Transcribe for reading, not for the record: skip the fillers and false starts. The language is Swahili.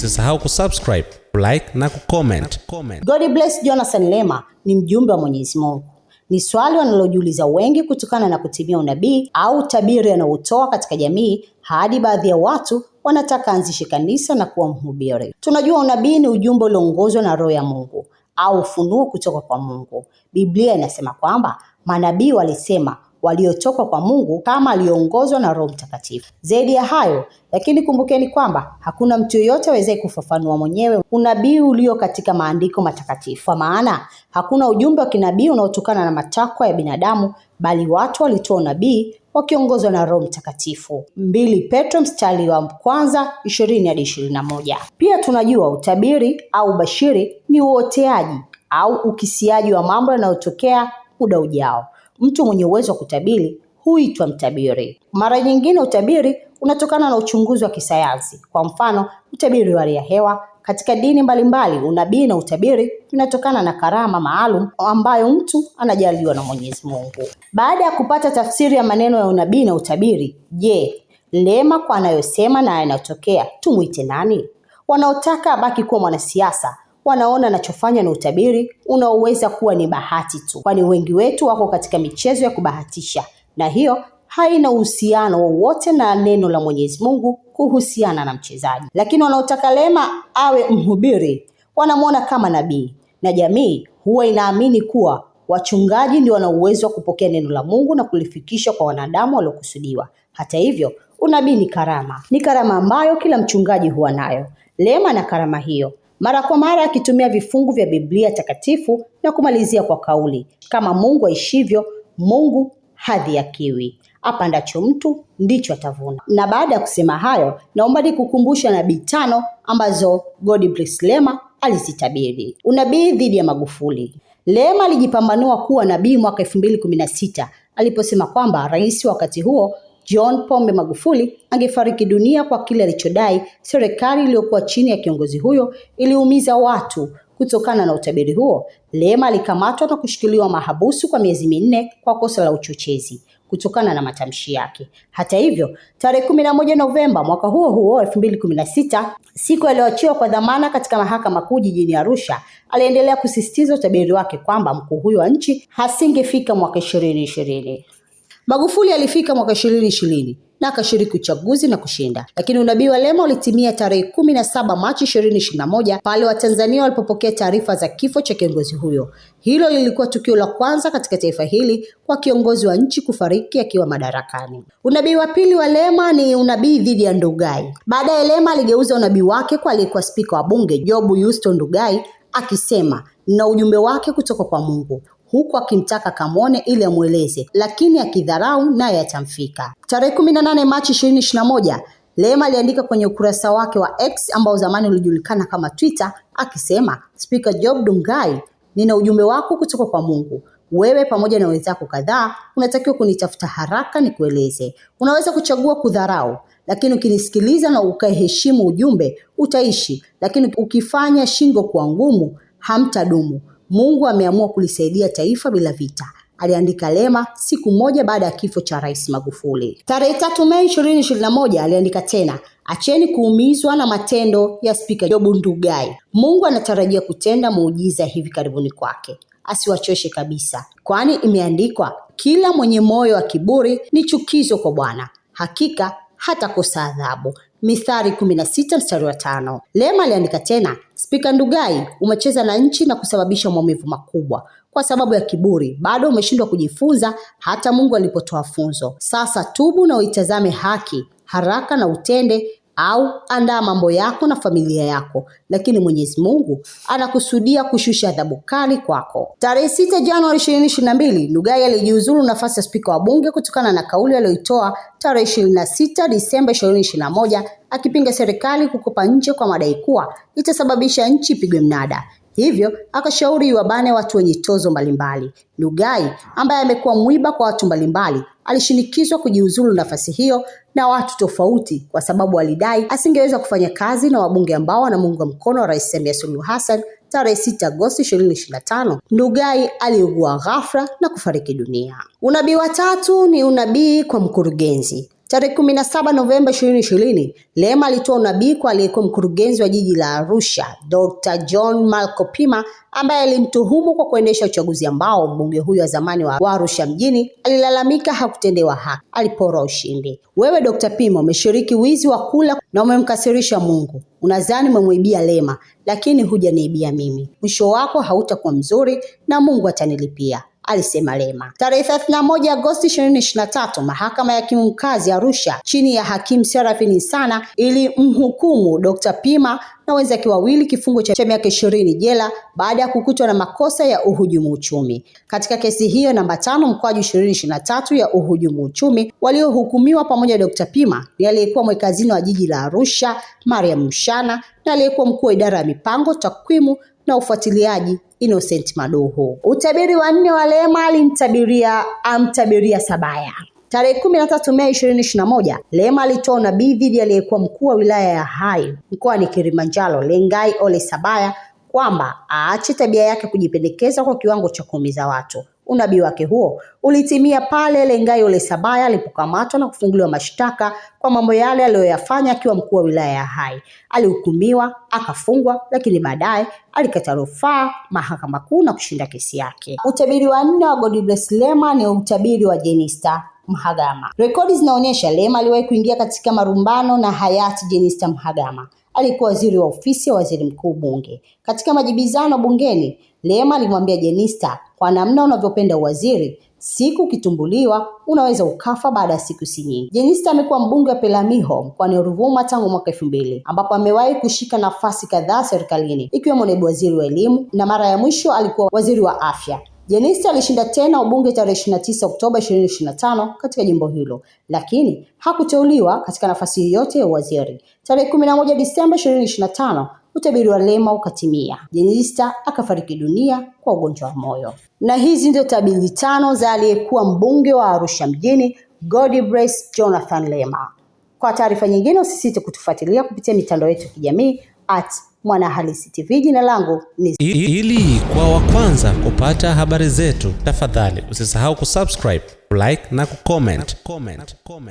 Usisahau kusubscribe, like na kucomment. God bless Jonathan Lema ni mjumbe wa Mwenyezi Mungu. Ni swali wanalojiuliza wengi kutokana na kutimia unabii au tabiri anaotoa katika jamii hadi baadhi ya watu wanataka anzishe kanisa na kuwa mhubiri. Tunajua unabii ni ujumbe ulioongozwa na Roho ya Mungu au ufunuo kutoka kwa Mungu. Biblia inasema kwamba manabii walisema waliotoka kwa Mungu kama aliongozwa na Roho Mtakatifu. Zaidi ya hayo, lakini kumbukeni kwamba hakuna mtu yeyote awezaye kufafanua mwenyewe unabii ulio katika maandiko matakatifu. Kwa maana hakuna ujumbe wa kinabii unaotokana na matakwa ya binadamu, bali watu walitoa unabii wakiongozwa na Roho Mtakatifu. 2 Petro mstari wa 1:20 hadi 21. Pia tunajua utabiri au bashiri ni uoteaji au ukisiaji wa mambo yanayotokea muda ujao. Mtu mwenye uwezo wa kutabiri huitwa mtabiri. Mara nyingine utabiri unatokana na uchunguzi wa kisayansi. Kwa mfano, utabiri wa hali ya hewa. Katika dini mbalimbali, unabii na utabiri vinatokana na karama maalum ambayo mtu anajaliwa na Mwenyezi Mungu. Baada ya kupata tafsiri ya maneno ya unabii na utabiri, je, Lema kwa anayosema na yanayotokea tumuite nani? Wanaotaka abaki kuwa mwanasiasa wanaona anachofanya na utabiri unaoweza kuwa ni bahati tu, kwani wengi wetu wako katika michezo ya kubahatisha, na hiyo haina uhusiano wowote na neno la Mwenyezi Mungu kuhusiana na mchezaji. Lakini wanaotaka Lema awe mhubiri wanamuona kama nabii, na jamii huwa inaamini kuwa wachungaji ndio wana uwezo wa kupokea neno la Mungu na kulifikisha kwa wanadamu waliokusudiwa. Hata hivyo, unabii ni karama. Ni karama ambayo kila mchungaji huwa nayo. Lema na karama hiyo, mara kwa mara akitumia vifungu vya Biblia takatifu na kumalizia kwa kauli kama Mungu aishivyo, Mungu hadhihakiwi. Apandacho mtu ndicho atavuna. Na baada ya kusema hayo, naomba nikukumbusha nabii 5 ambazo God bless Lema alizitabiri. Unabii dhidi ya Magufuli. Lema alijipambanua kuwa nabii mwaka 2016 aliposema kwamba rais wakati huo John Pombe Magufuli angefariki dunia kwa kile alichodai serikali iliyokuwa chini ya kiongozi huyo iliumiza watu. Kutokana na utabiri huo, Lema alikamatwa na kushikiliwa mahabusu kwa miezi 4 kwa kosa la uchochezi kutokana na matamshi yake. Hata hivyo, tarehe 11 Novemba mwaka huo huo 2016, siku aliyoachiwa kwa dhamana katika mahakama kuu jijini Arusha, aliendelea kusisitiza utabiri wake kwamba mkuu huyo wa nchi hasingefika mwaka 2020. Magufuli alifika mwaka 2020 na akashiriki uchaguzi na kushinda. Lakini unabii wa Lema ulitimia tarehe 17 Machi 2021 pale Watanzania walipopokea taarifa za kifo cha kiongozi huyo. Hilo lilikuwa tukio la kwanza katika taifa hili kwa kiongozi wa nchi kufariki akiwa madarakani. Unabii wa pili wa Lema ni unabii dhidi ya Ndugai. Baadaye Lema aligeuza unabii wake kwa aliyekuwa spika wa bunge Job Yusto Ndugai akisema na ujumbe wake kutoka kwa Mungu, huku akimtaka kamwone ili amueleze, lakini akidharau naye atamfika. Tarehe 18 Machi 2021, Lema aliandika kwenye ukurasa wake wa X ambao zamani ulijulikana kama Twitter akisema, Spika Job Ndugai, nina ujumbe wako kutoka kwa Mungu. Wewe pamoja na wenzako kadhaa unatakiwa kunitafuta haraka nikueleze. Unaweza kuchagua kudharau, lakini ukinisikiliza na ukaheshimu ujumbe utaishi, lakini ukifanya shingo kuwa ngumu hamtadumu. Mungu ameamua kulisaidia taifa bila vita, aliandika Lema siku moja baada ya kifo cha Rais Magufuli. Tarehe 3 Mei 2021 aliandika tena, acheni kuumizwa na matendo ya Spika Job Ndugai. Mungu anatarajia kutenda muujiza hivi karibuni kwake. Asiwachoshe kabisa, kwani imeandikwa, kila mwenye moyo wa kiburi ni chukizo kwa Bwana, hakika hatakosa adhabu. Mithali 16 mstari wa 5. Lema aliandika tena, Spika Ndugai, umecheza na nchi na kusababisha maumivu makubwa. Kwa sababu ya kiburi, bado umeshindwa kujifunza hata Mungu alipotoa funzo. Sasa tubu na uitazame haki haraka na utende, au andaa mambo yako na familia yako, lakini Mwenyezi Mungu anakusudia kushusha adhabu kali kwako. Tarehe 6 Januari 2022, Ndugai alijiuzulu nafasi ya spika wa bunge kutokana na kauli aliyoitoa tarehe 26 Disemba 2021 akipinga serikali kukopa nje kwa madai kuwa itasababisha nchi ipigwe mnada. Hivyo akashauri wabane watu wenye tozo mbalimbali. Ndugai ambaye amekuwa mwiba kwa watu mbalimbali alishinikizwa kujiuzulu nafasi hiyo na watu tofauti kwa sababu alidai asingeweza kufanya kazi na wabunge ambao wanamuunga mkono wa Rais Samia Suluhu Hassan. Tarehe 6 Agosti 2025, Ndugai aliugua ghafla na kufariki dunia. Unabii wa tatu ni unabii kwa mkurugenzi. Tarehe 17 Novemba 2020, Lema alitoa unabii kwa aliyekuwa mkurugenzi wa jiji la Arusha, Dr. John Malko Pima, ambaye alimtuhumu kwa kuendesha uchaguzi ambao mbunge huyo wa zamani wa Arusha mjini alilalamika hakutendewa haki, aliporwa ushindi. Wewe Dr. Pima umeshiriki wizi wa kula na umemkasirisha Mungu. Unadhani umemwibia Lema, lakini hujaniibia mimi. Mwisho wako hautakuwa mzuri na Mungu atanilipia, alisema Lema. Tarehe 31 Agosti 2023, mahakama ya hakimu mkazi Arusha chini ya hakimu Serafini Sana ilimhukumu Dr. Pima na wenzake wawili kifungo cha miaka 20 jela baada ya kukutwa na makosa ya uhujumu uchumi. Katika kesi hiyo namba 5/2023 ya uhujumu uchumi, waliohukumiwa pamoja Dr. Pima ni aliyekuwa mweka hazina wa jiji la Arusha Mariam Mshana na aliyekuwa mkuu wa idara ya mipango, takwimu na ufuatiliaji Innocent Maduhu. Utabiri wa 4 wa Lema amtabiria Sabaya. Tarehe 13 Mei 2021, Lema alitoa unabii dhidi aliyekuwa mkuu wa wilaya ya Hai mkoani Kilimanjaro, Lengai Ole Sabaya, kwamba aache tabia yake kujipendekeza kwa kiwango cha kuumiza watu. Unabii wake huo ulitimia pale Lengai Ole Sabaya alipokamatwa na kufunguliwa mashtaka kwa mambo yale aliyoyafanya akiwa mkuu wa wilaya ya Hai. Alihukumiwa, akafungwa, lakini baadaye alikata rufaa Mahakama Kuu na kushinda kesi yake. Utabiri wa 4 wa Godbless Lema ni utabiri wa Jenista Mhagama. Rekodi zinaonyesha Lema aliwahi kuingia katika marumbano na hayati Jenista Mhagama. Alikuwa waziri wa ofisi ya waziri mkuu bunge. Katika majibizano bungeni, Lema alimwambia Jenista, kwa namna unavyopenda uwaziri, siku ukitumbuliwa unaweza ukafa baada ya siku si nyingi. Jenista amekuwa mbunge wa Peramiho mkoani Ruvuma tangu mwaka 2000, ambapo amewahi kushika nafasi kadhaa serikalini ikiwemo naibu waziri wa elimu na mara ya mwisho alikuwa waziri wa afya. Jenista alishinda tena ubunge tarehe 29 Oktoba 2025 katika jimbo hilo, lakini hakuteuliwa katika nafasi yoyote ya waziri. Tarehe 11 Disemba 2025, utabiri wa Lema ukatimia. Jenista akafariki dunia kwa ugonjwa wa moyo. Na hizi ndio tabiri 5 za aliyekuwa mbunge wa Arusha mjini, Godbless Jonathan Lema. Kwa taarifa nyingine usisite kutufuatilia kupitia mitandao yetu ya kijamii @Mwanahalisi TV. Jina langu ni Ili kwa wa kwanza kupata habari zetu, tafadhali usisahau kusubscribe, like na kucomment.